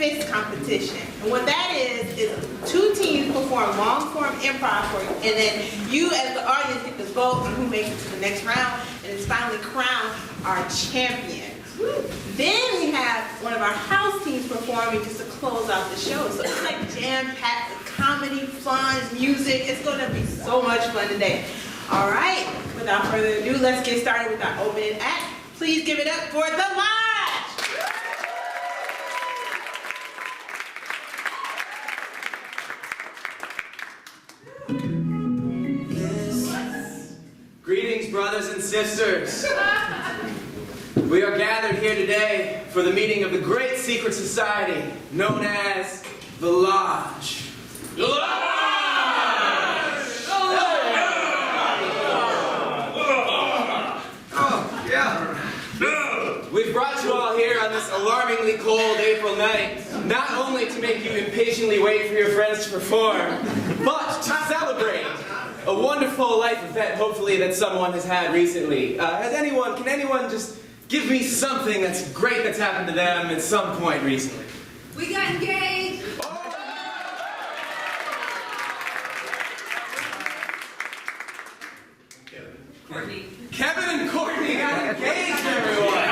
FIST competition. And what that is two teams perform long-form improv for you, and then you as the audience get to vote on who makes it to the next round, and it's finally crowned our champion. Then we have one of our house teams performing just to close out the show. So it's like jam-packed with comedy, fun, music. It's going to be so much fun today. All right, without further ado, let's get started with our opening act. Please give it up for the Match! Greetings, brothers and sisters. We are gathered here today for the meeting of the great secret society known as the Lodge. The Lodge! Oh, yeah. We've brought you all here on this alarmingly cold April night, not only to make you impatiently wait for your friends to perform, but to celebrate a wonderful life event, hopefully, that someone has had recently. Can anyone just give me something that's great that's happened to them at some point recently? We got engaged! Courtney. Kevin and Courtney got engaged, everyone!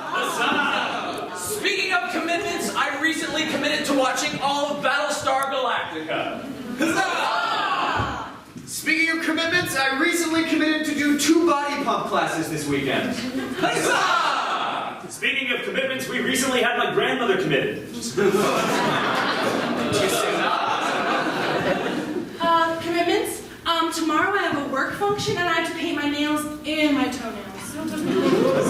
Huzzah! Speaking of commitments, I recently committed to watching all of Battlestar Galactica. Huzzah! Speaking of commitments, I recently committed to do 2 body pump classes this weekend. Huzzah! Speaking of commitments, we recently had my grandmother committed. Commitments? Tomorrow I have a work function and I have to paint my nails and my toenails.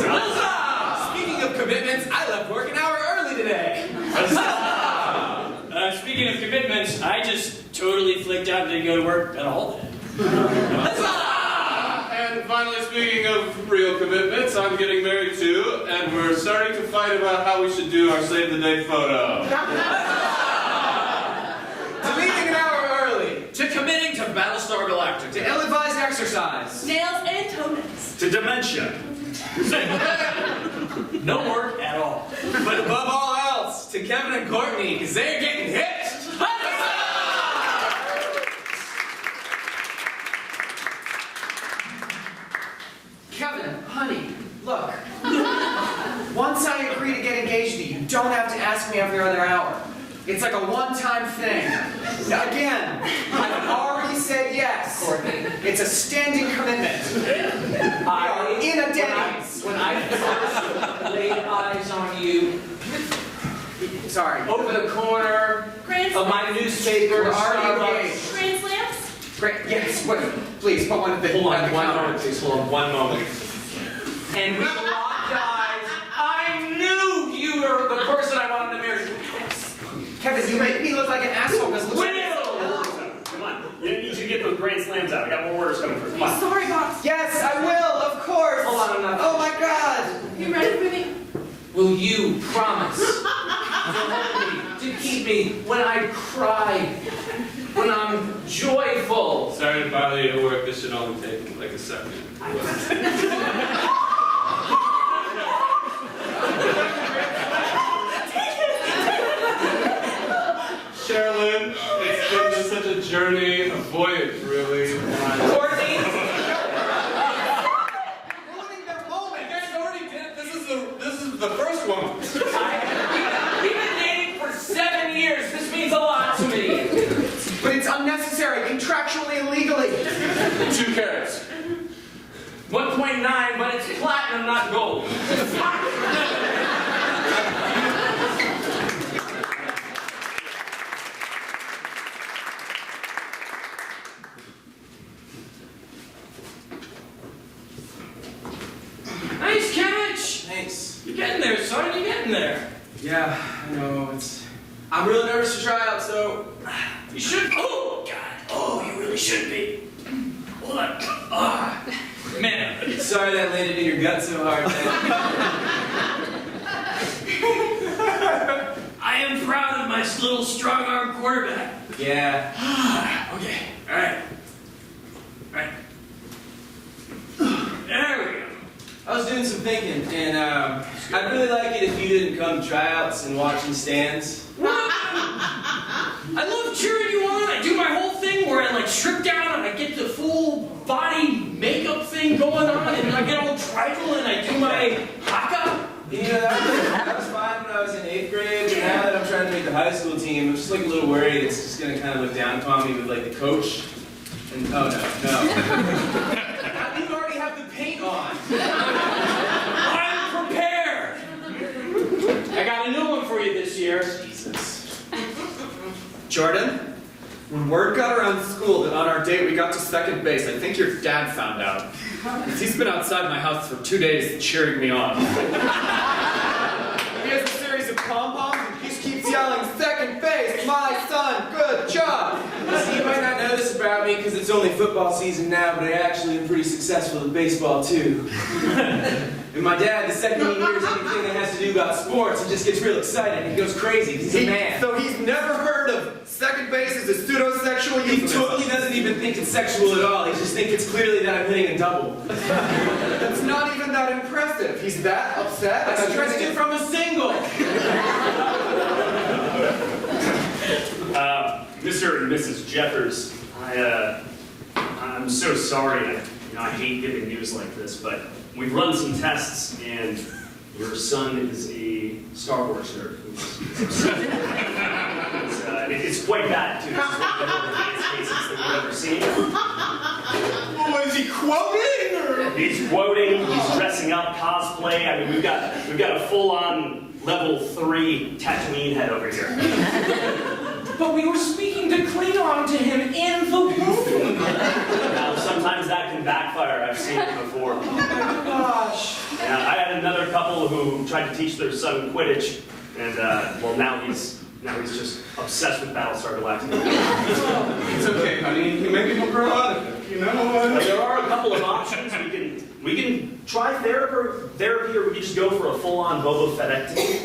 Huzzah! Speaking of commitments, I left work an hour early today. Speaking of commitments, I just totally flicked out and didn't go to work at all today. And finally, speaking of real commitments, I'm getting married too, and we're starting to fight about how we should do our save the date photo. To leaving an hour early. To committing to Battlestar Galactica. To ill-advised exercise. Nails and toenails. To dementia. No work at all. But above all else, to Kevin and Courtney, because they're getting hitched. Kevin, honey, look. Once I agree to get engaged to you, you don't have to ask me every other hour. It's like a one-time thing. Again, I've already said yes. Courtney. It's a standing commitment. We are in a daze. When I first laid eyes on you, Sorry. over the corner Grand of my newspaper, We're already Starbucks. engaged. Grand slams? Great. Yes. Wait. Please put one at the Hold at on the one counter. moment, please. Hold on one moment. And we locked eyes. I knew you were the person I wanted to marry. Kevin, you make me look like an asshole because look. Come on. You need to get those grand slams out. I got more orders coming through. Come on. Sorry, boss. Yes, I will. Of course. Hold on, I'm not. Oh my God. You ready for me? Will you promise to hold me, to keep me when I cry, when I'm joyful? Sorry to bother you at work, this should only take like a second. Sherilyn, it's been such a journey, a voyage, really. Courtney? Ruining their moment. You guys already did. This is the first one. We've been dating for 7 years. This means a lot to me. But it's unnecessary, contractually and legally. 2 carats. 1.9, but it's platinum, not gold. Nice catch! Thanks. You're getting there, son. You're getting there. Yeah, I know. I'm really nervous to try out, so. You should. Oh, God. Oh, you really should be. Hold on. Ah, man. Sorry that landed in your gut so hard, man. I am proud of my little strong-arm quarterback. Yeah. Okay. All right. There we go. I was doing some thinking, and I'd really like it if you didn't come to tryouts and watch in stands. What? I love cheering you on. I do my whole thing where I like strip down and I get the full body makeup thing going on and I get all tribal and I do my haka. You know, that was fine when I was in 8th grade, but now that I'm trying to make the high school team, I'm just like a little worried it's just gonna kind of look down upon me with like the coach. And oh no. You already have the paint on. I'm prepared. I got a new one for you this year. Jesus. Jordan, when word got around school that on our date we got to second base, I think your dad found out. Because he's been outside my house for 2 days cheering me on. He has a series of pom-poms and he just keeps yelling, "Second base, my son, good job!" See, you might not know this about me because it's only football season now, but I actually am pretty successful at baseball too. And my dad, the second he hears anything that has to do about sports, he just gets real excited. He goes crazy. He's a man. So he's never heard of second base as a pseudo-sexual He euphemism. totally doesn't even think it's sexual at all. He just thinks it's clearly that I'm hitting a double. That's not even that impressive. He's that upset? I'm trying to get from a single. Mr. and Mrs. Jeffers, I'm so sorry. I hate giving news like this, but we've run some tests, and your son is a Star Wars nerd. It's quite bad, too. This is one of the more advanced cases that we've ever seen. Oh, is he quoting? Or? He's quoting, he's dressing up, cosplay. I mean, we've got a full-on level 3 Tatooine head over here. But we were speaking to Klingon to him in the room. Now, sometimes that can backfire. I've seen it before. Oh my gosh. Yeah, I had another couple who tried to teach their son Quidditch, and well, now he's just obsessed with Battlestar Galactica. It's okay, honey. You make people grow out of it. You know what? There are a couple of options. We can try therapy, or we can just go for a full-on Boba Fettectomy.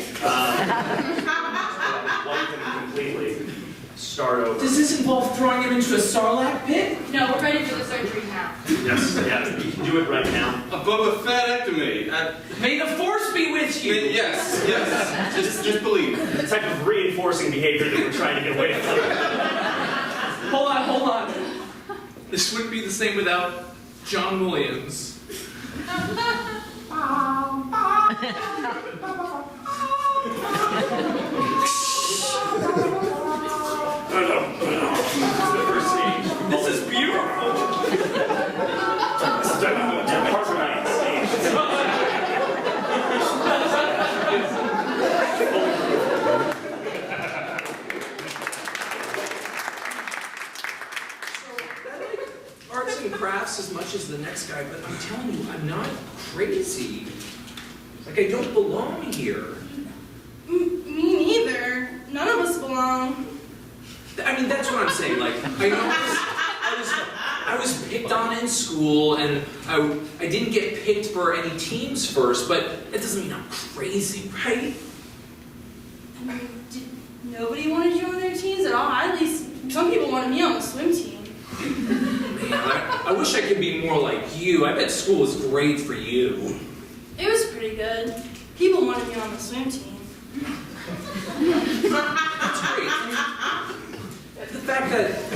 Wipe him completely. Start over. Does this involve throwing him into a sarlacc pit? No, we're ready for the surgery now. Yes, yeah, you can do it right now. A Boba Fettectomy. May the force be with you. Yes. Just believe. The type of reinforcing behavior that we're trying to get away from. Hold on. This wouldn't be the same without John Williams. The first stage. This is beautiful. This is the Parthenon stage. Arts and crafts as much as the next guy, but I'm telling you, I'm not crazy. Like, I don't belong here. Me neither. None of us belong. I mean, that's what I'm saying. Like, I know I was picked on in school, and I didn't get picked for any teams first, but that doesn't mean I'm crazy, right? I mean, nobody wanted you on their teams at all. At least some people wanted me on the swim team. Man, I wish I could be more like you. I bet school was great for you. It was pretty good. People wanted me on the swim team. That's great. The fact that,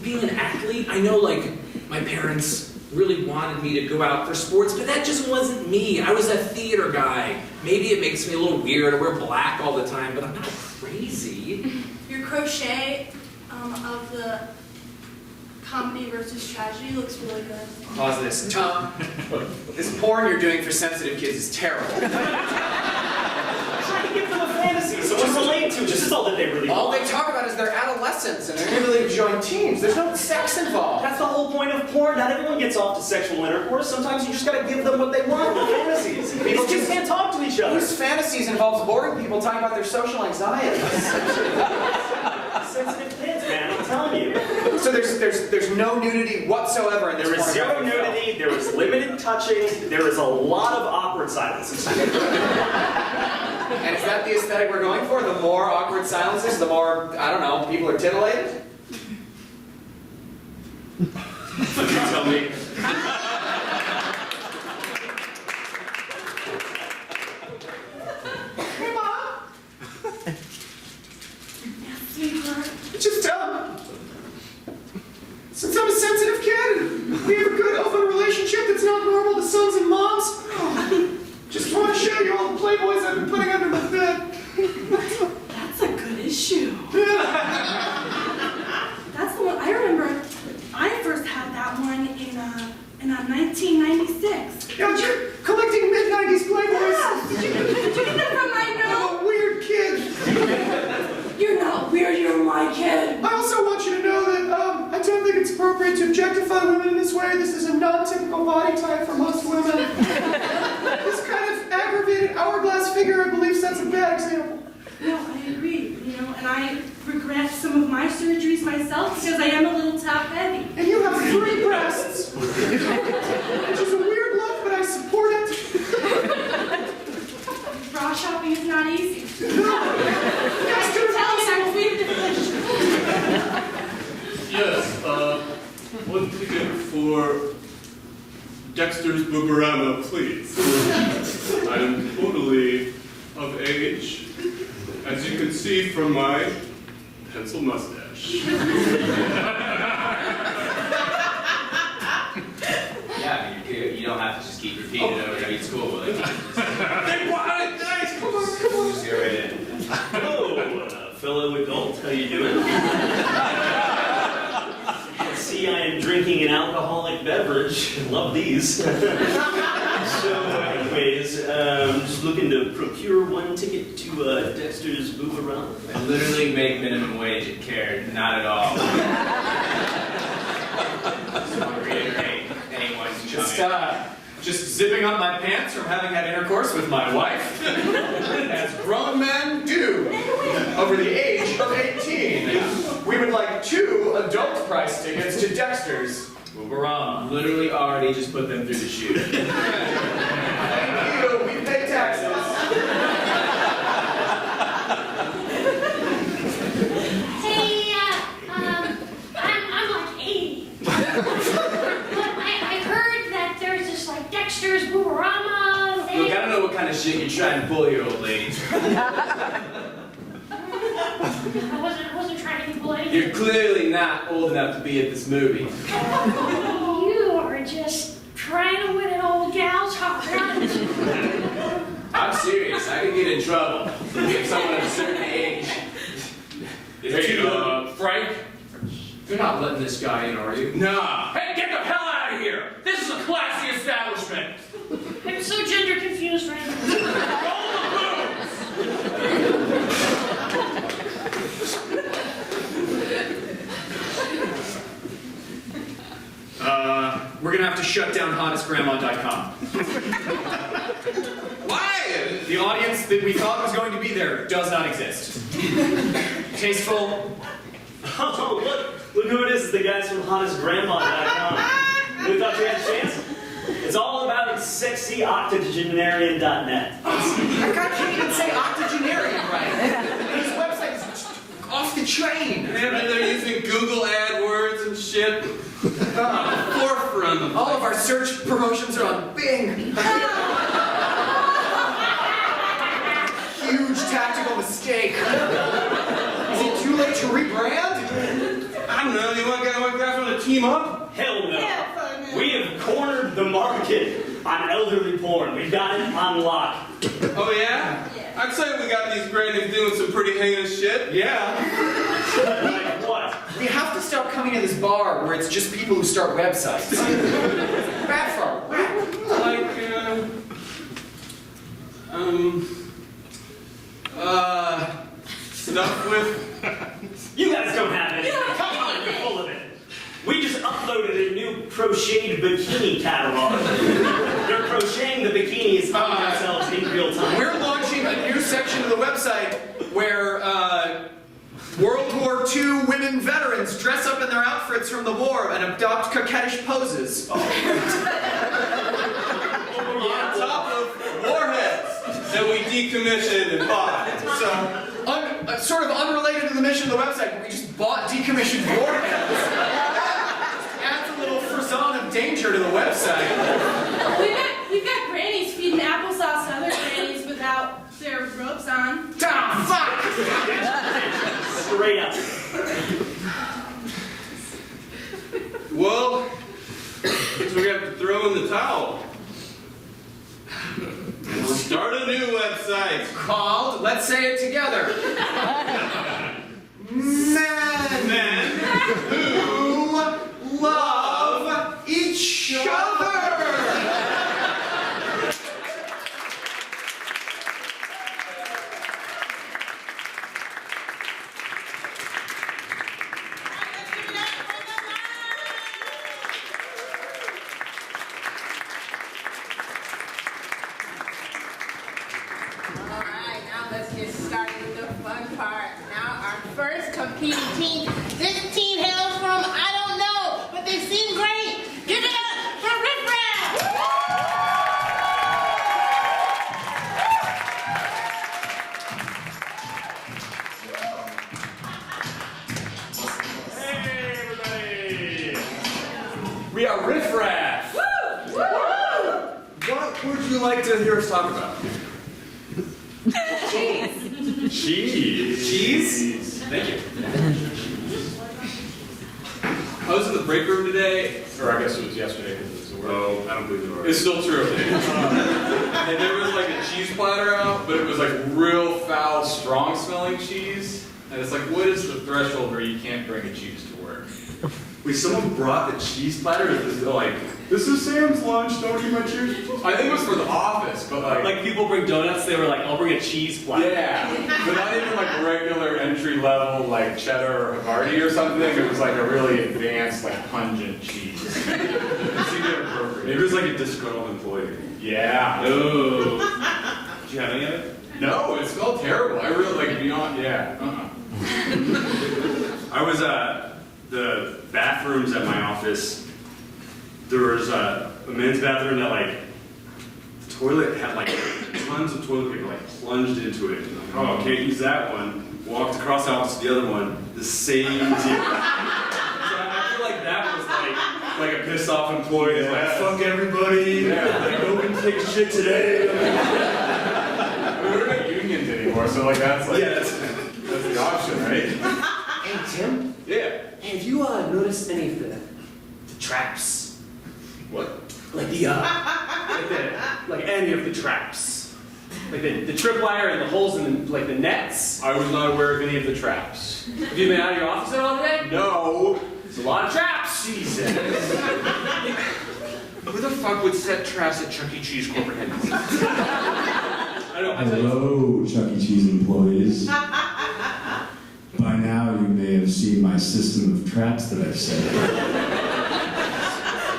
being an athlete, I know, like, my parents really wanted me to go out for sports, but that just wasn't me. I was a theater guy. Maybe it makes me a little weird. I wear black all the time, but I'm not crazy. Your crochet of the comedy versus tragedy looks really good. Pause this. Tom, this porn you're doing for sensitive kids is terrible. Trying to give them a fantasy, so it's relate to. This is all that they really All want. they talk about is their adolescence, and they're really enjoying teams. There's no sex involved. That's the whole point of porn. Not everyone gets off to sexual intercourse. Sometimes you just gotta give them what they want, their fantasies. These kids can't talk to each other. Whose fantasies involves boring people talking about their social anxieties? Sensitive kids, man, I'm telling you. So there's no nudity whatsoever in this There is zero pornographic film. nudity, there is limited touching, there is a lot of awkward silences. And is that the aesthetic we're going for? The more awkward silences, the more, I don't know, people are titillated? You tell me. Since I'm a sensitive kid, we have a good open relationship that's not normal to sons and moms. Just want to show you all the Playboys I've been putting under my bed. That's a good issue. That's the one I remember. I first had that one in 1996. Yeah, you're collecting mid-90s Playboys. Yeah, did you get that from my I'm note? a weird kid. You're not weird, you're my kid. I also want you to know that I don't think it's appropriate to objectify women in this way. This is a non-typical body type for most women. This kind of aggravated hourglass figure, I believe, sets a bad example. No, I agree, and I regret some of my surgeries myself because I am a little top heavy. And you have 3 breasts, which is a weird look, but I support it. Bra shopping is not easy. Yes, Tell me I'm weird. Yes, one ticket for Dexter's Booberama, please. I am totally of age, as you can see from my pencil mustache. Yeah, I mean, you don't have to just keep repeating it over every school. Like, They want it nice! Come on! just go right in. Hello, fellow adult. How you doing? See, I am drinking an alcoholic beverage. Love these. So, anyways, just looking to procure one ticket to Dexter's Booberama. I literally make minimum wage at CARE, not at all. Just want to reiterate, anyone's Just zipping up my pants from having had intercourse with my wife, as grown men do, over the age of 18. We would like 2 adult price tickets to Dexter's Booberama. literally already just put them through the chute. Thank you, we pay taxes. Hey, I'm like 80. But I heard that there's this like Dexter's Booberama thing. Look, I don't know what kind of shit you're trying to pull here, old lady. I wasn't trying to be polite. You're clearly not old enough to be at this movie. You are just trying to win an old gal's heart. I'm serious, I could get in trouble if someone of a certain age is too... Frank? You're not letting this guy in, are you? Nah. Hey, get the hell out of here! This is a classy establishment! I'm so gender confused right now. Roll the boots! We're gonna have to shut down hottestgrandma.com. Why? The audience that we thought was going to be there does not exist. Tasteful. Oh, look who it is. It's the guys from hottestgrandma.com. You thought you had a chance? It's all about sexy octogenarian.net. That guy can't even say octogenarian right. His website's off the chain. Yeah, they're using Google AdWords and shit. Forefront of All of our search promotions are on Bing. Huge tactical mistake. Is it too late to rebrand? I don't know, you want guys want to team up? Hell no. Yeah, fun. We have cornered the market on elderly porn. We've got it on lock. Oh yeah? I'd say we got these grannies doing some pretty heinous shit. Yeah. Like what? We have to stop coming to this bar where it's just people who start websites. Bad for our rap. Like, stuff with... You guys don't have it. Come on, you're full of it. We just uploaded a new crocheted bikini catalog. They're crocheting the bikinis on themselves in real time. We're launching a new section of the website where World War II women veterans dress up in their outfits from the war and adopt coquettish poses. On top of warheads that we decommissioned and bought. So, sort of unrelated to the mission of the website, but we just bought decommissioned warheads. Adds a little frisson of danger to the website. We've got grannies feeding applesauce to other grannies without their ropes on. Ah, fuck! Straight up. means we have to throw in the towel. And start a new website. Called, let's say it together. Men who love each other. Alright, now let's get started with the fun part. Now our first competing team. This team hails from I don't know, but they seem great. Give it up for riffraff! Hey, everybody! We are riffraff. What would you like to hear us talk about? Cheese. Cheese? Thank you. I was in the break room today. Or I guess it was yesterday because it was the word. Oh, I don't believe it. It's still true. And there was like a cheese platter out, but it was like real foul, strong smelling cheese. And it's like, what is the threshold where you can't bring a cheese to work? Wait, someone brought the cheese platter? Like, this is Sam's lunch, don't eat my cheese. I think it was for the office, but Like people bring donuts, they were like, I'll bring a cheese platter. yeah, but not even like regular entry level like cheddar or Havarti or something. It was like a really advanced, like pungent cheese. It seemed inappropriate. Maybe it was like a disgruntled employee. Yeah. Oh. Did you have any of it? No, it smelled terrible. I really like beyond. Yeah. I was the bathrooms at my office. There was a men's bathroom that like the toilet had like tons of toilet paper like plunged into it. Oh, can't use that one. Walked across the office to the other one. The same deal. So I feel like that was like a pissed off employee. Like fuck everybody. Yeah. No one takes shit today. We're not unions anymore, so like that's like Yeah, that's the option, right? Hey, Tim, Yeah. hey, have you noticed any of the traps? What? Like like any of the traps? Like the tripwire and the holes in the, like the nets? I was not aware of any of the traps. Have you been out of your office at all today? No. There's a lot of traps! Jesus. Who the fuck would set traps at Chuck E. Cheese corporate headquarters? I know, Hello, Chuck E. Cheese employees. By now, you may have seen my system of traps that I've set.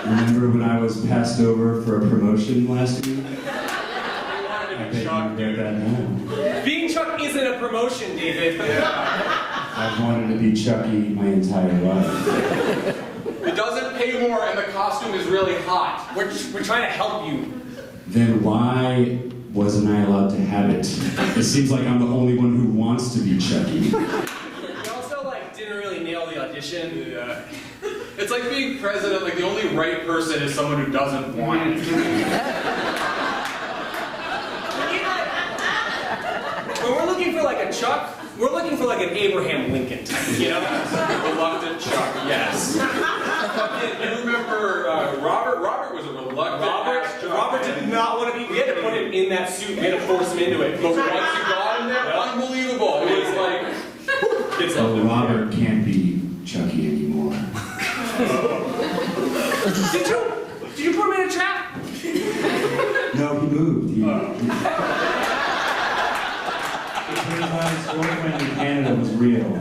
Remember when I was passed over for a promotion last week? I bet you get that now. Being Chuck isn't a promotion, David. I've wanted to be Chucky my entire life. It doesn't pay more, and the costume is really hot. We're trying to help you. Then why wasn't I allowed to have it? It seems like I'm the only one who wants to be Chucky. You also, like, didn't really nail the audition. Yeah. It's like being president, like the only right person is someone who doesn't want it. When we're looking for, like, a Chuck, we're looking for, like, an Abraham Lincoln type, you know? Reluctant Chuck. Yes. You remember Robert? Robert was a reluctant ass Chuck. Robert did not want to be. We had to put him in that suit. We had to force him into it. But once you got him there, unbelievable. It was like, It's Oh, Robert can't be Chucky anymore. Did you put him in a trap? No, he moved. It turns out his girlfriend in Canada was real. $20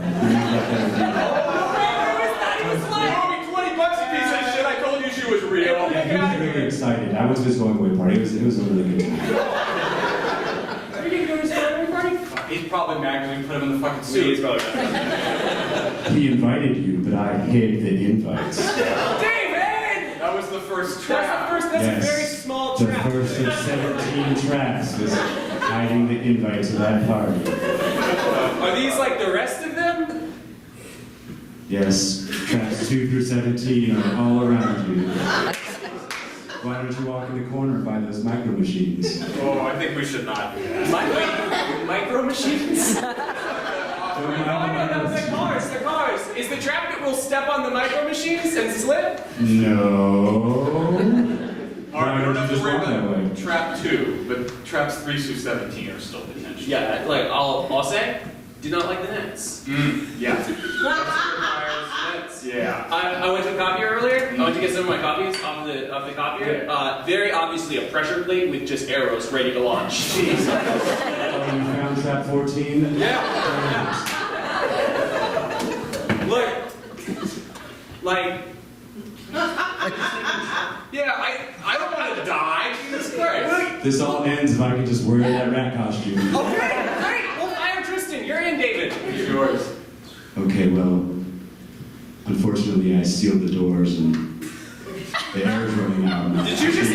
a piece of shit. I told you she was real. Yeah, he was really excited. I was just going away party. It was a really good time. Are you going to go to his family party? He's probably mad because we put him in the fucking He's suit. probably not. He invited you, but I hid the invites. David! That was the first trap. That's a very small The trap. first of 17 traps was hiding the invite to that party. Are these like the rest of them? Yes, traps 2 through 17 are all around you. Why don't you walk in the corner and buy those micro machines? Oh, I think we should not do that. Micro machines? Don't No, mind no, the they're cars. Is the trap rat will step on the micro machines and slip? No. All right, we don't have to Just worry walk that way. about trap 2, but traps 3 through 17 are still potential. Yeah, like I'll say, do not like the nets. Yeah. Yeah. I went to the copier earlier. I went to get some of my copies off the copier. Very obviously a pressure plate with just arrows ready to launch. Oh, you found trap 14? Yeah. Look, like, yeah, I don't want to die. Jesus Christ. This all ends if I could just wear that rat costume. Okay, great. Well, fire Tristan. You're in, David. It's yours. Okay, well, unfortunately I sealed the doors and the air is running out. Did you just I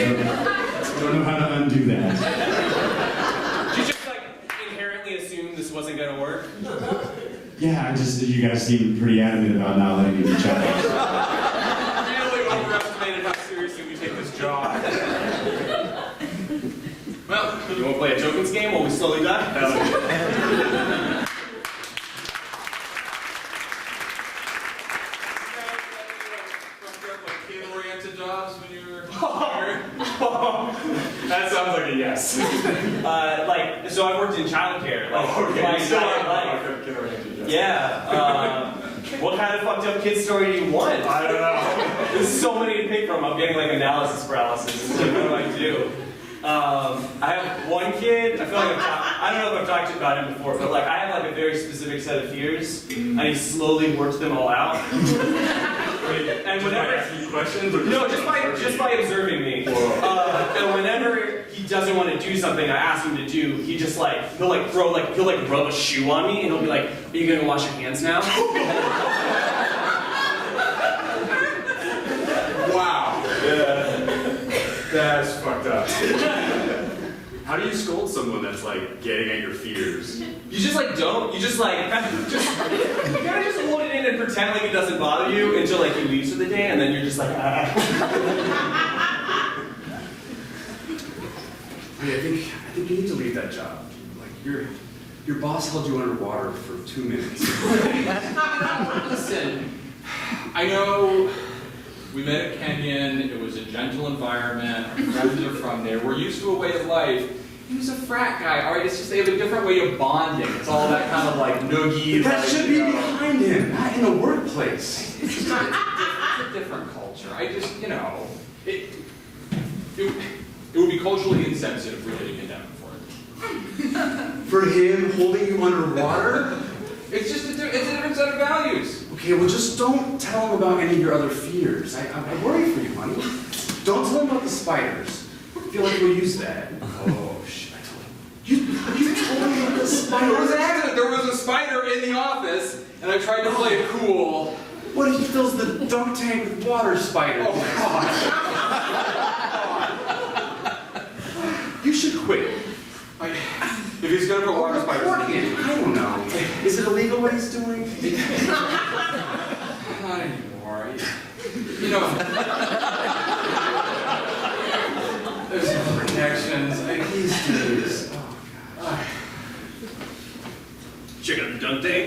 don't know how to undo that. Did you just like inherently assume this wasn't gonna work? Yeah, you guys seem pretty adamant about not letting me reach out. Really overestimated how seriously we take this job. Well, you want to play a tokens game while we slowly die? Kid-oriented jobs when you were That sounds like a yes. So I worked in childcare. Yeah. What kind of fucked up kid story do you want? I don't know. There's so many to pick from. I'm getting like analysis paralysis. What do I do? I have one kid. I feel like I don't know if I've talked about him before, but like I have like a very specific set of fears, and he slowly works them all out. And whenever asking questions, or no, just by observing me. And whenever he doesn't want to do something I ask him to do, he just he'll rub a shoe on me, and he'll be like, "Are you gonna wash your hands now?" Wow. Yeah. That's fucked up. How do you scold someone that's like getting at your fears? You just don't. You just you gotta just hold it in and pretend like it doesn't bother you until he leaves for the day, and then you're just like, ah. I think you need to leave that job. Like your boss held you underwater for 2 minutes. Listen, I know we met at Kenyon. It was a gentle environment. Our friends are from there. We're used to a way of life. He was a frat guy. All right, it's just they have a different way of bonding. It's all that kind of noogie. That should be behind him, not in the workplace. It's just it's a different culture. I just, it would be culturally insensitive for you to condemn him for it. For him holding you underwater? It's just it's a different set of values. Okay, well just don't tell him about any of your other fears. I worry for you, honey. Don't tell him about the spiders. I feel like we'll use that. Oh, shit, I told him. You told him about the spiders. There was an accident. There was a spider in the office, and I tried to play it cool. What if he fills the dunk tank with water spiders? Oh, God. You should quit. If he's gonna put water spiders I don't know. Is it illegal what he's doing? Not anymore. There's no protections. These days. Oh, God. Check out the dunk tank.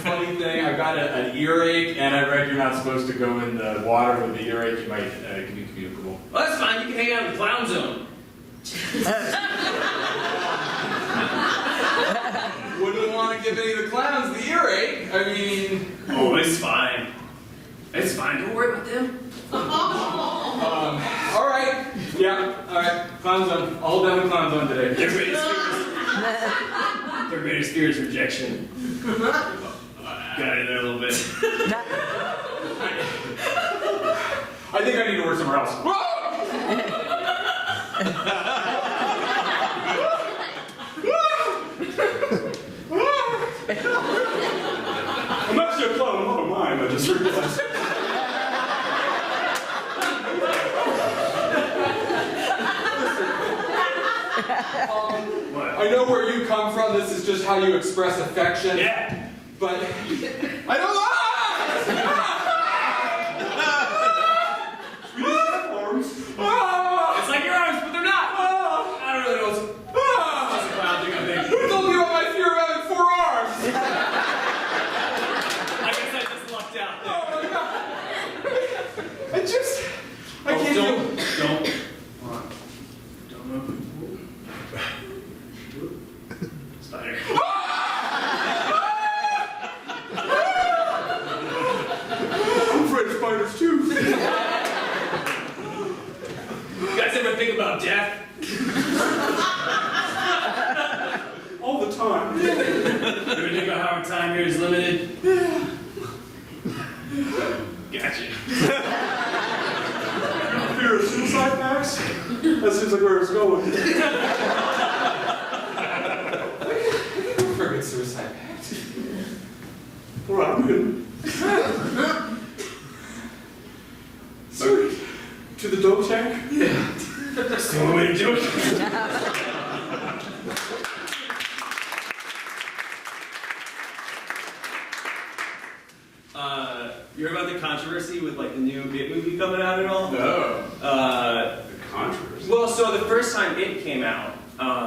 Funny thing, I got an earache, and I read you're not supposed to go in the water with the earache. You might it can be communicable. Well, that's fine. You can hang out in the clown zone. Wouldn't want to give any of the clowns the earache. I mean, Oh, it's fine. It's fine. Don't worry about them. all right. Yeah, all right. Clown zone. I'll hold down the clown zone today. Their greatest fear is rejection. Got it there a little bit. I think I need to work somewhere else. I'm actually a clown, I'm not a mime, I just realized. I know where you come from. This is just how you express affection. Yeah. But I don't It's like your arms, but they're not. I don't really know. It's just a clown thing, I think. Who told you about my fear of having 4 That seems like where it's going. For a good suicide pact. All right, I'm good. So, to the dog tank? Yeah. That's the only way to do it. You heard about the controversy with like the new It movie coming out at all? No. Uh, Controversy. well, so the first time It came out,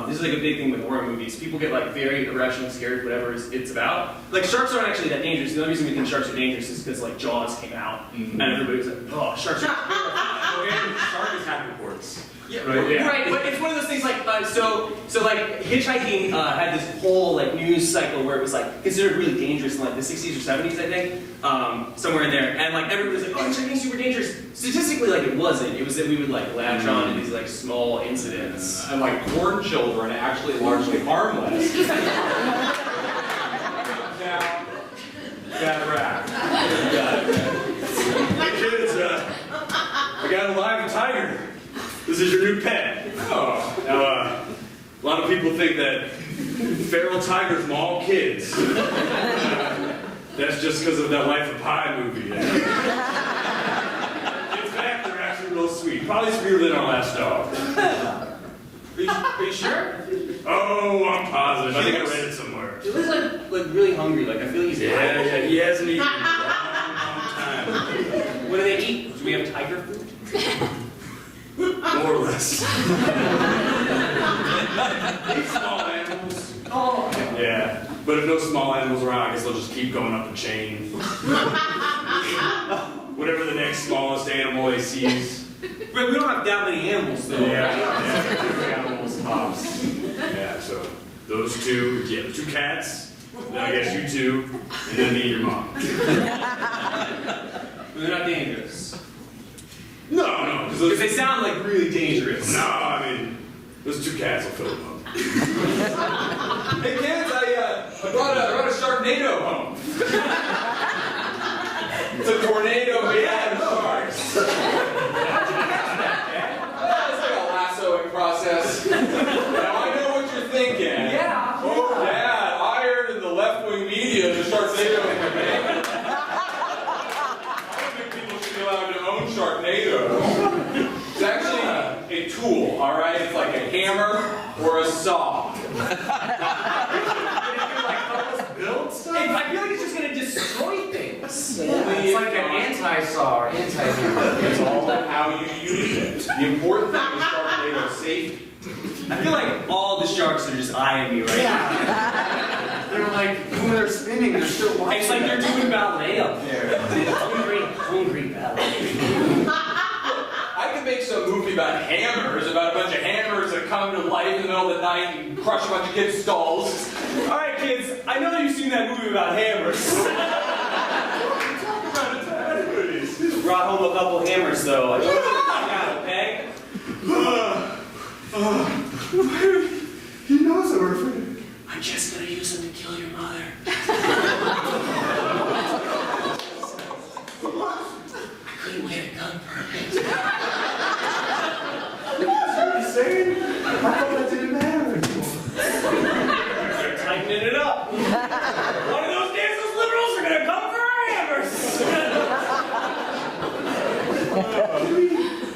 this is like a big thing with horror movies. People get like very irrationally scared whatever it's about. Like sharks aren't actually that dangerous. The only reason we think sharks are dangerous is because like Jaws came out and everybody was like, oh, sharks are terrifying. Shark attack reports. Yeah, Right, yeah. right, but it's one of those things like, so like hitchhiking had this whole like news cycle where it was like considered really dangerous in like the 60s or 70s, I think, somewhere in there, and like everybody was like, oh, hitchhiking's super dangerous. Statistically, like it wasn't. It was that we would like latch on to these like small incidents. And like corn children, actually largely harmless. Now, bad rap. Hey kids, I got a live tiger. This is your new pet. Oh. Now, a lot of people think that feral tigers maul kids. That's just because of that Life of Pi movie. In fact, they're actually real sweet. Probably sweeter than our last dog. Are you sure? Oh, I'm positive. I think I read it somewhere. He looks like really hungry. Like I feel like he's Yeah, he hasn't eaten in a long time. What do they eat? Do we have tiger food? More or less. Eat small animals. Oh. Yeah, but if no small animals around, I guess they'll just keep going up the chain. Whatever the next smallest animal they sees. Right, we don't have that many animals though. Yeah, animals tops. Yeah, so those two, yeah, the two cats, then I guess you two, and then me and your mom. They're not dangerous. No, Because they sound like really dangerous. No, I mean, those two cats will fill them up. Hey kids, I brought a Sharknado home. It's a tornado made out of sharks. It's like a lassoing process. Now I know what you're thinking. Yeah. Oh, Dad, I heard in the left-wing media the Sharknado was made. I don't think people should be allowed to own Sharknado. It's actually a tool, all right? It's like a hammer or a saw. I feel like it's just gonna destroy things. It's like an anti-saw or anti-hammer. It's all how you use it. The important thing is Sharknado safety. I feel like all the sharks are just eyeing me right Yeah. They're like, when they're spinning, they're still now. watching. It's like they're doing ballet up there. Hungry ballet. I could make some movie about hammers, about a bunch of hammers that come to life in the middle of the night and crush a bunch of kids' skulls. Alright kids, I know you've seen that movie about hammers. Brought home a couple hammers though. I know what you're okay? He knows that we're afraid. I'm just gonna use them to kill your mother. I couldn't get a gun permit. I thought that didn't matter anymore. They're tightening it up. One of those days those liberals are gonna come for our hammers.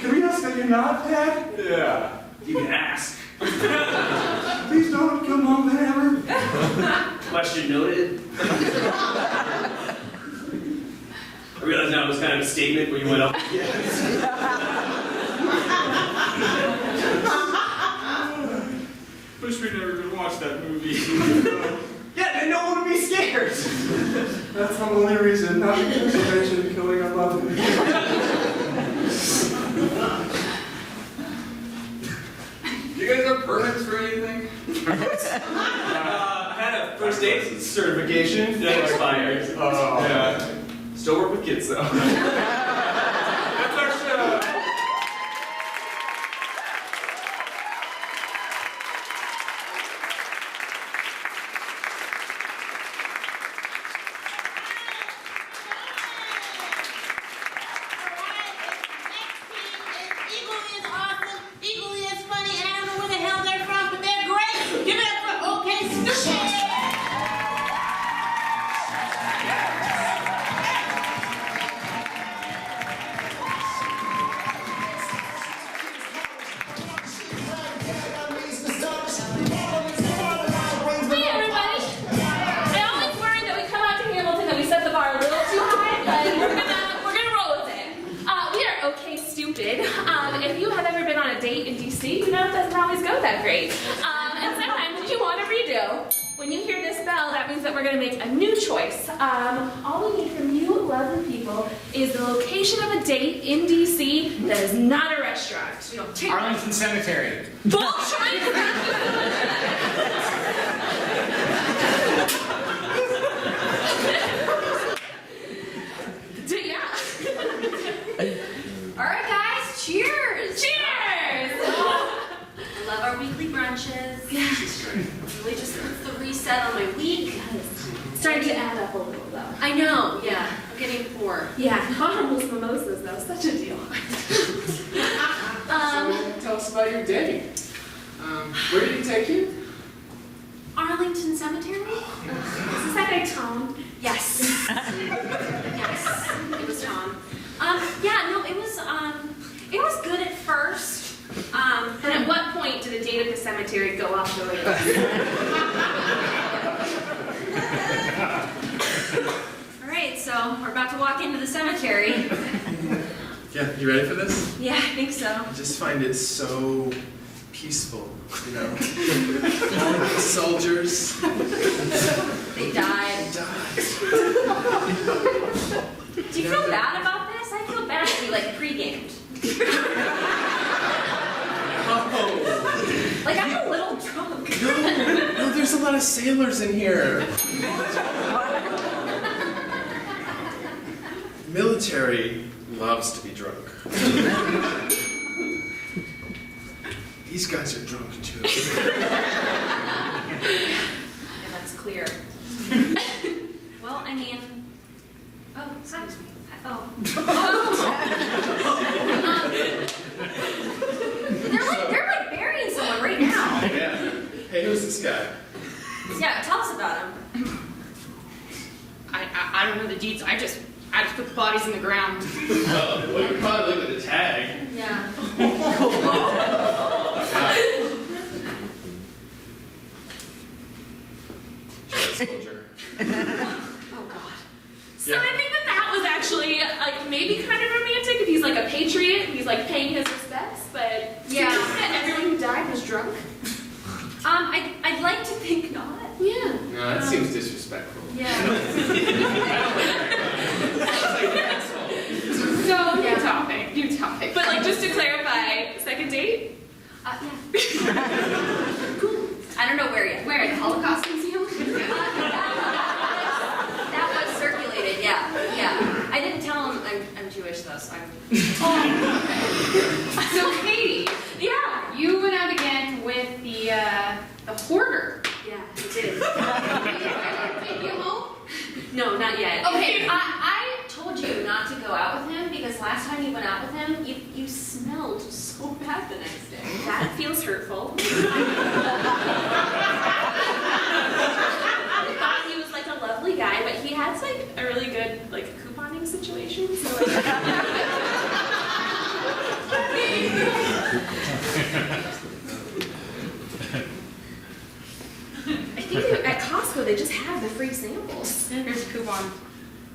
Can we ask that you're not, Dad? Yeah. You can ask. Please don't kill Mom with a hammer. Question noted. I realize now it was kind of a statement where you went up. Wish we'd never even watched that movie. Yeah, then no one would be scared. That's the only reason. Not because you mentioned killing our mother. You guys have permits for anything? I had a first aid certification that expired. Oh. Yeah. Still work with kids though. That's our show. Equally as awesome, equally as great. And sometimes if you want to redo, when you hear this bell, that means that we're going to make a new choice. All we need from you, lovely people, is the location of a date in DC that is not a restaurant. You know, Arlington Cemetery. Bullshit! Yeah. All right, guys, cheers! Cheers! I love our weekly brunches. Yeah. Really just puts the reset on my week. Starting to add up a little, though. I know, yeah. I'm getting poor. Yeah, bottomless mimosas, though. Such a deal. Tell us about your day. Where did he take you? Arlington Cemetery? Is that guy Tom? Yes. Yes, it was Tom. Yeah, no, it was good at first. And at what point did a date at the cemetery go off the rails? All right, so we're about to walk into the cemetery. Yeah, you ready for this? Yeah, I think so. I just find it so peaceful, you know. All of the soldiers. They died. Do you feel bad about this? I feel bad that we pre-gamed. I'm a little drunk. No, there's a lot of sailors in here. Military loves to be drunk. These guys are drunk too. Yeah, that's clear. Well, I mean... Oh, excuse me. Oh. They're burying someone right now. Yeah. Hey, who's this guy? Yeah, tell us about him. I don't know the deets. I just put the bodies in the ground. Well, you probably look at the tag. Yeah. Soldier. Oh, God. So I think that was actually maybe kind of romantic if he's a patriot and he's paying his respects, but Yeah. do you think that everyone who died was drunk? I'd like to think not. Yeah. No, that seems disrespectful. Yeah. So new topic. But just to clarify, second date? Yeah. Cool. I don't know where yet. Where? At the Holocaust Museum? That was circulated, yeah. I didn't tell him I'm Jewish, though, so I'm... So Katie, yeah, you went out again with the hoarder. Yeah, I did. Take you home? No, not yet. Okay. I told you not to go out with him because last time you went out with him, you smelled so bad the next day. That feels hurtful. I thought he was a lovely guy, but he has a really good couponing situation. So I think at Costco they just have the free samples. Here's a coupon.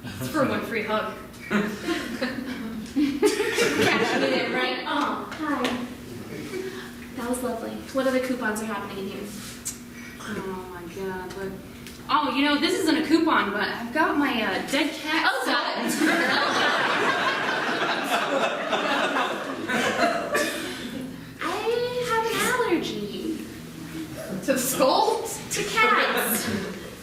It's for one free hug. Cashing it in, right? Oh, hi. That was lovely. What other coupons are happening in here? Oh my God, look. Oh, this isn't a coupon, but I've got my dead cat. Oh, God. I have an allergy. To the skull? To cats.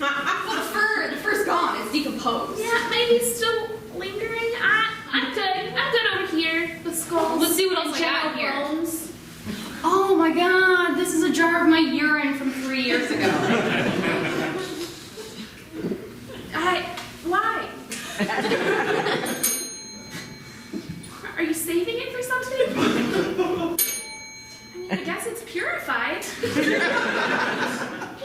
Well, the fur's gone. It's decomposed. Yeah, maybe still lingering. I'm good. I'm good over here. The skull. Let's see what else I got here. Bones. Oh my God, this is a jar of my urine from 3 years ago. Why? Are you saving it for something? I guess it's purified.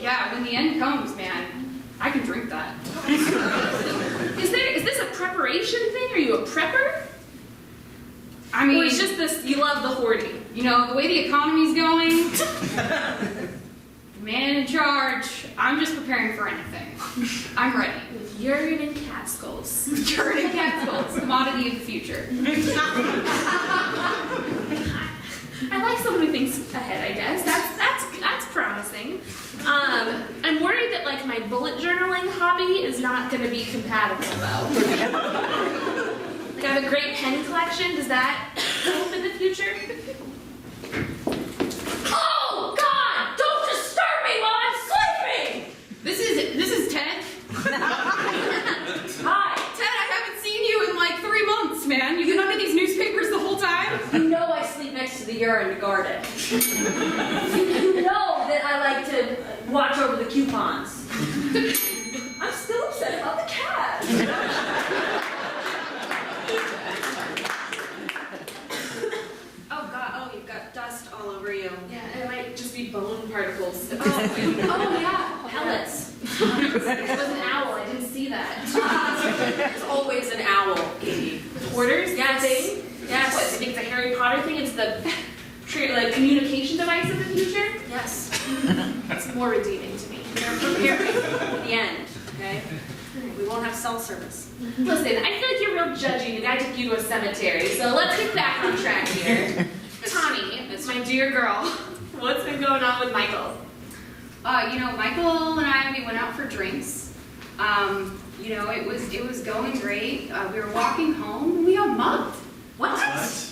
Yeah, when the end comes, man, I can drink that. Is this a preparation thing? Are you a prepper? I mean, Or it's just this, you love the hoarding? the way the economy's going, man in charge, I'm just preparing for anything. I'm ready. With urine and cat skulls. Urine and cat skulls, commodity of the future. I like someone who thinks ahead, I guess. That's is not going to be compatible, though. Like, I have a great pen collection. Does that help in the future? Oh, God! Don't disturb me while I'm sleeping! This is Ted. Hi. Ted, I haven't seen you in like 3 months, man. You've been under these newspapers the whole time? You know I sleep next to the urine garden. You know that I like to watch over the coupons. I'm still upset about the cat. Oh God, oh, you've got dust all over you. Yeah, it might just be bone particles. Oh yeah, pellets. It was an owl. I didn't see that. There's always an owl, Katie. Orders? Yes. Thing? Yes. What, you think it's a Harry Potter thing? It's the like communication device of the future? Yes. It's more redeeming to me. We're preparing for the end, okay? We won't have cell service. Listen, I feel like you're real judgy, and I took you to a cemetery, so let's get back on track here. Tani, my dear girl, what's been going on with Michael? Michael and I, we went out for drinks. It was going great. We were walking home, and we got mugged. What?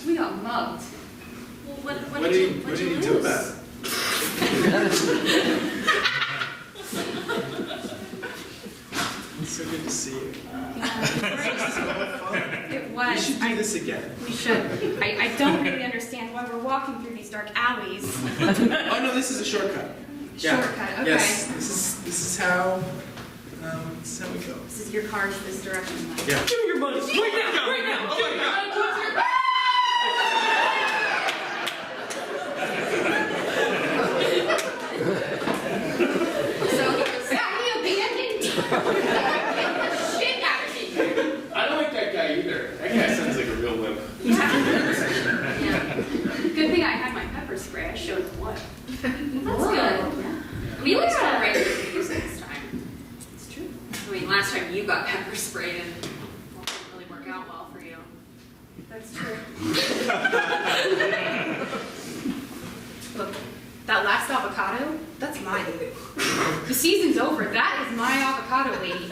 We got mugged. Well, What did you do about it? It's so good to see you. It We was. should do this again. We should. I don't really understand why we're walking through these dark alleys. Oh no, this is a shortcut. Shortcut, okay. Yes, this is how we go. This is your car's this direction. Yeah. Give me your money right now, right now. Oh my God. So he abandoned. Shit out of me. I don't like that guy either. That guy sounds like a real wimp. Yeah. Good thing I had my pepper spray. I showed him what. That's good. Yeah. We at least have regular use next time. It's true. I mean, last time you got pepper sprayed and it didn't really work out well for you. That's true. Look, that last avocado, that's mine. The season's over. That is my avocado, lady.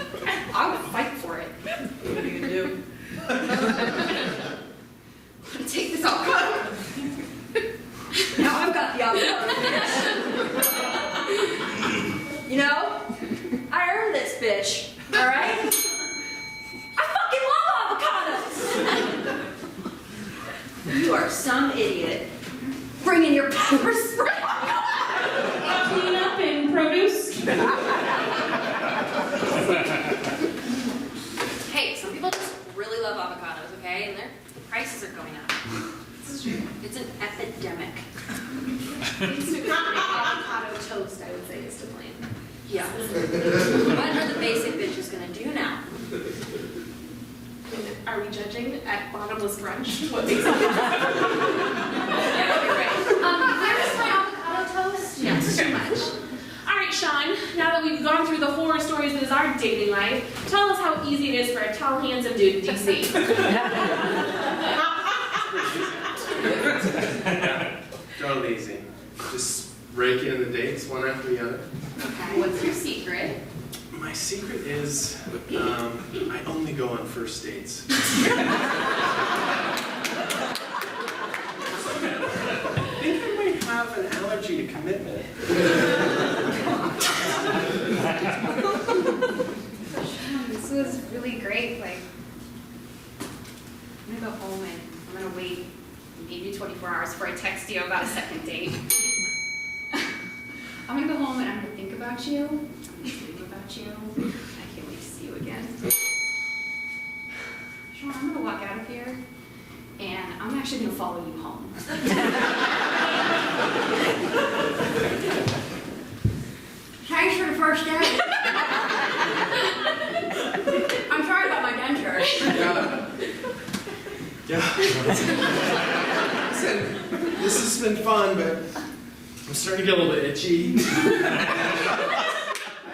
I would fight for it. What are you gonna do? Take this avocado. Now I've got the avocado. You know, I earned this bitch, all right? I fucking love avocados. You are some idiot bringing your pepper spray. Clean up in produce. Hey, some people just really love avocados, okay? And the prices are going up. It's an epidemic. Avocado toast, I would say, is to blame. Yeah. What are the basic bitches gonna do now? I mean, are we judging at bottomless brunch? What makes it? Yeah, you're right. Where's my avocado toast? Yes, so much. All right, Sean, now that we've gone through the horror stories that is our dating life, tell us how easy it is for a tall, handsome dude in DC. Totally easy. Just rake in the dates one after the other. Okay, what's your secret? My secret is I only go on first dates. I think I might have an allergy to commitment. This was really great. Like, I'm gonna go home and I'm gonna wait maybe 24 hours before I text you about a second date. I'm gonna go home and I'm gonna think about you. I'm gonna dream about you. I can't wait to see you again. Sean, I'm gonna walk out of here and I'm actually gonna follow you home. Thanks for the first date. I'm sorry about my denture. Yeah. Listen, this has been fun, but I'm starting to get a little bit itchy. I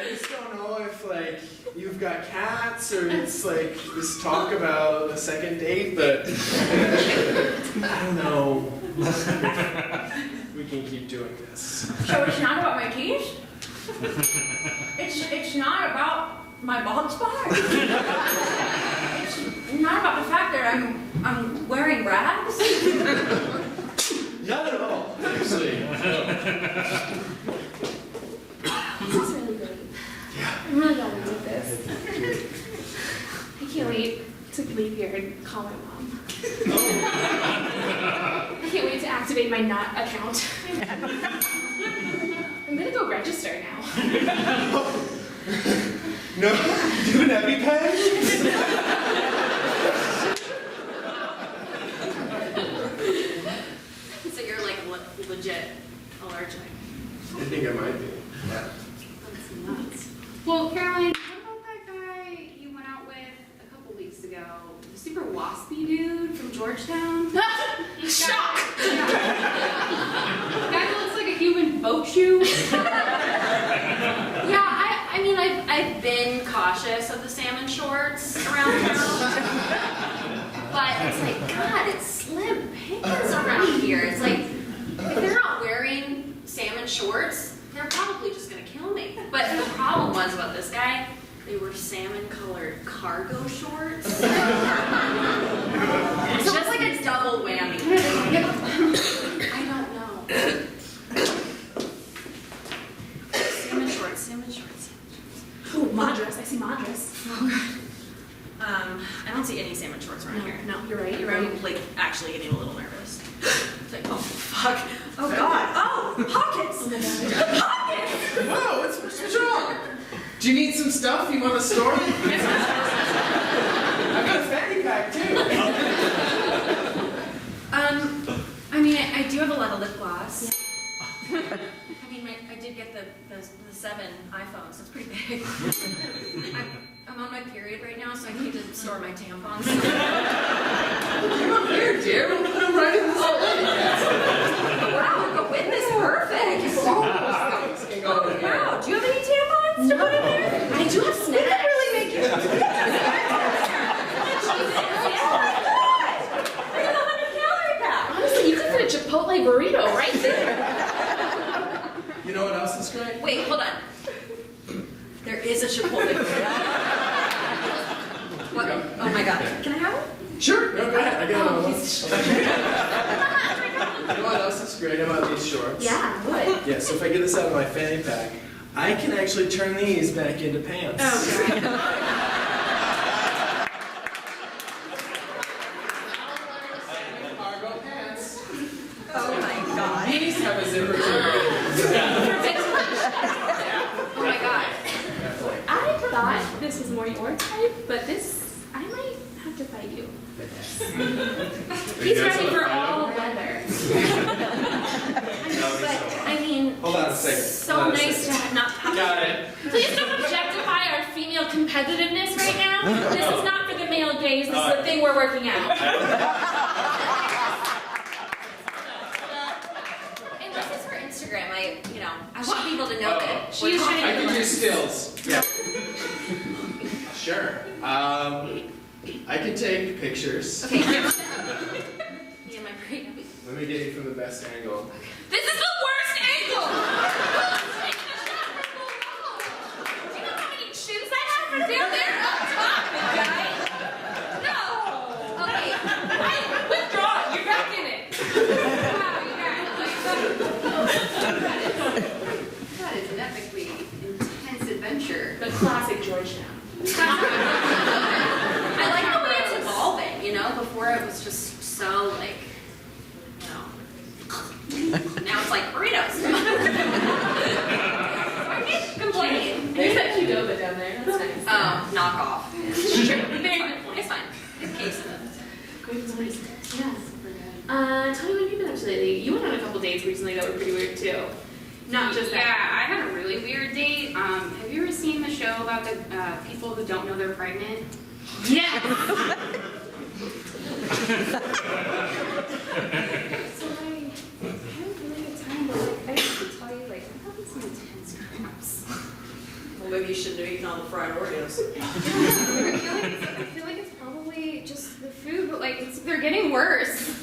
just don't know if, like, you've got cats or it's, like, this talk about a second date, but I don't know. We can keep doing this. So it's not about my teeth? It's not about my mom's bar. Not about the fact that I'm wearing rags. Not at all, actually. This is really great. I'm really glad we did this. I can't wait to leave here and call my mom. I can't wait to activate my Not account. I'm gonna go register now. No, do an EpiPen? So you're like legit allergic. I think I might be. Yeah. That's nuts. Well, Caroline, what about that guy you went out with a couple weeks ago? The super waspy dude from Georgetown? Shock! The guy that looks like a human boat shoe? Yeah, I mean, I've been cautious of the salmon shorts around town. But it's like, God, it's slim pickings around here. It's like, if they're not wearing salmon shorts, they're probably just gonna kill me. But the problem was about this guy, they were salmon-colored cargo shorts. So it's just like a double whammy. I don't know. Salmon shorts, salmon shorts. Oh, Madras. I see Madras. I don't see any salmon shorts around here. No, you're right. You're I'm right. like actually getting a little nervous. It's like, oh fuck. Oh god. Oh, pockets. Oh my God. Pockets. Whoa, what's wrong? Do you need some stuff? You want a story? I've got a fanny pack too. I mean, I do have a lot of lip gloss. I mean, I did get the 7 iPhones. That's pretty big. I'm on my period right now, so I need to store my tampons. Come up here, dear. We'll put them right in this thing. Wow, the wind is perfect. Can go in here. Wow, do you have any tampons to put in there? I do have snacks. We could really make it. Honestly, you could fit a Chipotle burrito right there. You know what else is great? Wait, hold on. There is a Chipotle burrito. What? Oh my god. Can I have it? Sure. No, go ahead. I got Oh, one. he's- You know what else is great about these shorts? Yeah, what? Yeah, so if I get this out of my fanny pack, I can actually turn these back into pants. Oh, God. Cargo pants. Oh my god. These have a zipper too. Oh my god. I thought this was more your type, but this, I might have to fight you for this. He's ready for all weather. I mean, Hold on a second. so Hold on a nice to second. not have Got it. Please don't objectify our female competitiveness right now. This is not for the male gaze, this is the thing we're working out. And this is for Instagram. I want people to know that She is trying I to can do stills. Yeah. Sure. I can take pictures. Okay. Yeah, my brain. Let me get you from the best angle. This is the worst angle! Do you know how many shoes I have for down there up top, guy? No! Okay, I withdraw, you're back in it. Wow, you guys. That is an epically intense adventure. The classic Georgetown. I like the way it's evolving, before it was just so like, now it's like burritos. I can't complain. There's that Qdoba down there, that's nice. Oh, knock off. It's true. It's fine. It's case of it. Yeah. Tell me what you've been up to lately. You went on a couple dates recently that were pretty weird too. Not just Yeah, that. I had a really weird date. Have you ever seen the show about the people who don't know they're pregnant? Yeah! So I had a really good time, but I have to tell you, I'm having some intense cramps. Well, maybe you shouldn't have eaten all the fried Oreos. I feel like it's probably just the food, but they're getting worse.